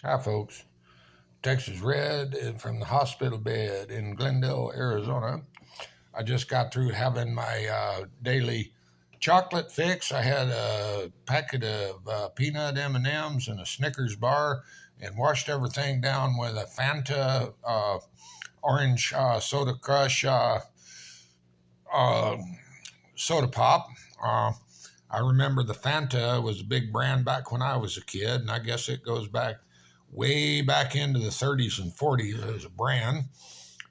Hi, folks. Texas Red from the hospital bed in Glendale, Arizona. I just got through having my daily chocolate fix. I had a packet of peanut M&Ms and a Snickers bar, and washed everything down with a Fanta orange soda crush uh, soda pop. Uh, I remember the Fanta was a big brand back when I was a kid, and I guess it goes back way back into the 30s and 40s as a brand.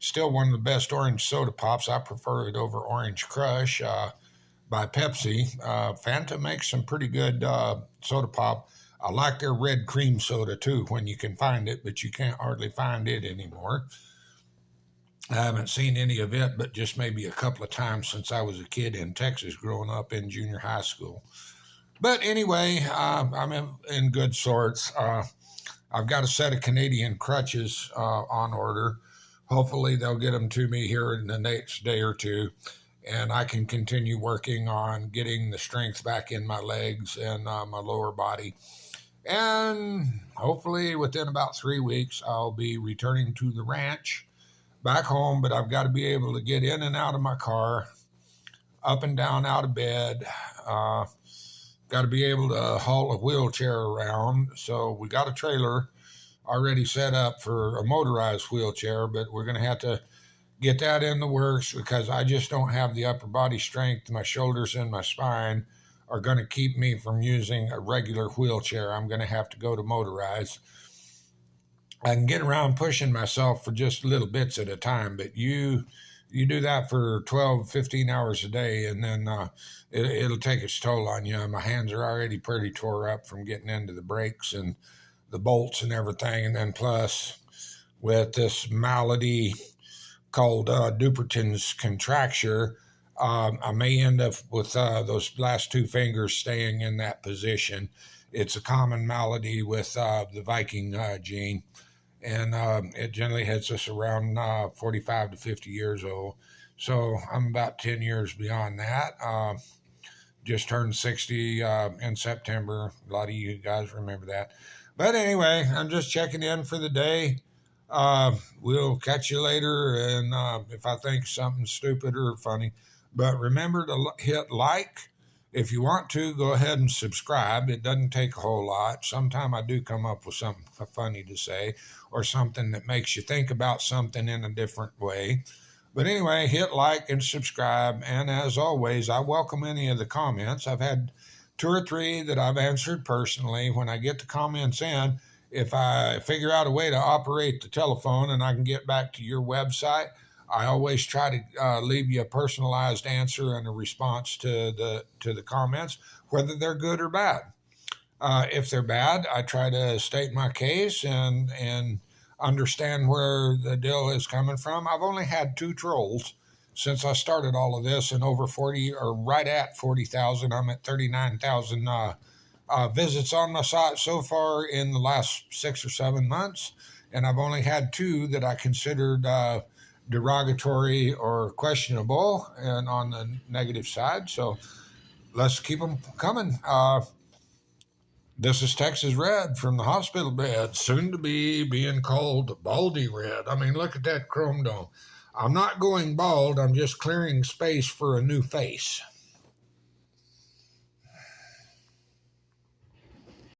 Still one of the best orange soda pops. I prefer it over Orange Crush by Pepsi. Fanta makes some pretty good soda pop. I like their red cream soda too when you can find it, but you can't hardly find it anymore. I haven't seen any of it, but just maybe a couple of times since I was a kid in Texas growing up in junior high school. But anyway, I'm in good sorts. I've got a set of Canadian crutches on order. Hopefully, they'll get them to me here in the next day or two, and I can continue working on getting the strength back in my legs and my lower body. And hopefully, within about 3 weeks, I'll be returning to the ranch back home. But I've got to be able to get in and out of my car, up and down out of bed. Got to be able to haul a wheelchair around. So we got a trailer already set up for a motorized wheelchair, but we're going to have to get that in the works because I just don't have the upper body strength. My shoulders and my spine are going to keep me from using a regular wheelchair. I'm going to have to go to motorized. I can get around pushing myself for just little bits at a time, but you do that for 12, 15 hours a day, and then it'll take its toll on you. My hands are already pretty tore up from getting into the brakes and the bolts and everything. And then plus with this malady called Dupuytren's contracture, I may end up with those last two fingers staying in that position. It's a common malady with the Viking gene, and it generally hits us around 45 to 50 years old. So I'm about 10 years beyond that. Just turned 60 in September. A lot of you guys remember that. But anyway, I'm just checking in for the day. We'll catch you later, and if I think something stupid or funny. But remember to hit like. If you want to, go ahead and subscribe. It doesn't take a whole lot. Sometimes I do come up with something funny to say or something that makes you think about something in a different way. But anyway, hit like and subscribe. And as always, I welcome any of the comments. I've had 2 or 3 that I've answered personally. When I get the comments in, if I figure out a way to operate the telephone and I can get back to your website, I always try to leave you a personalized answer and a response to the comments, whether they're good or bad. If they're bad, I try to state my case and understand where the deal is coming from. I've only had 2 trolls since I started all of this, and over 40 or right at 40,000. I'm at 39,000 visits on my site so far in the last 6 or 7 months, and I've only had 2 that I considered derogatory or questionable and on the negative side. So let's keep them coming. This is Texas Red from the hospital bed, soon to be being called Baldy Red. I mean, look at that chrome dome. I'm not going bald. I'm just clearing space for a new face.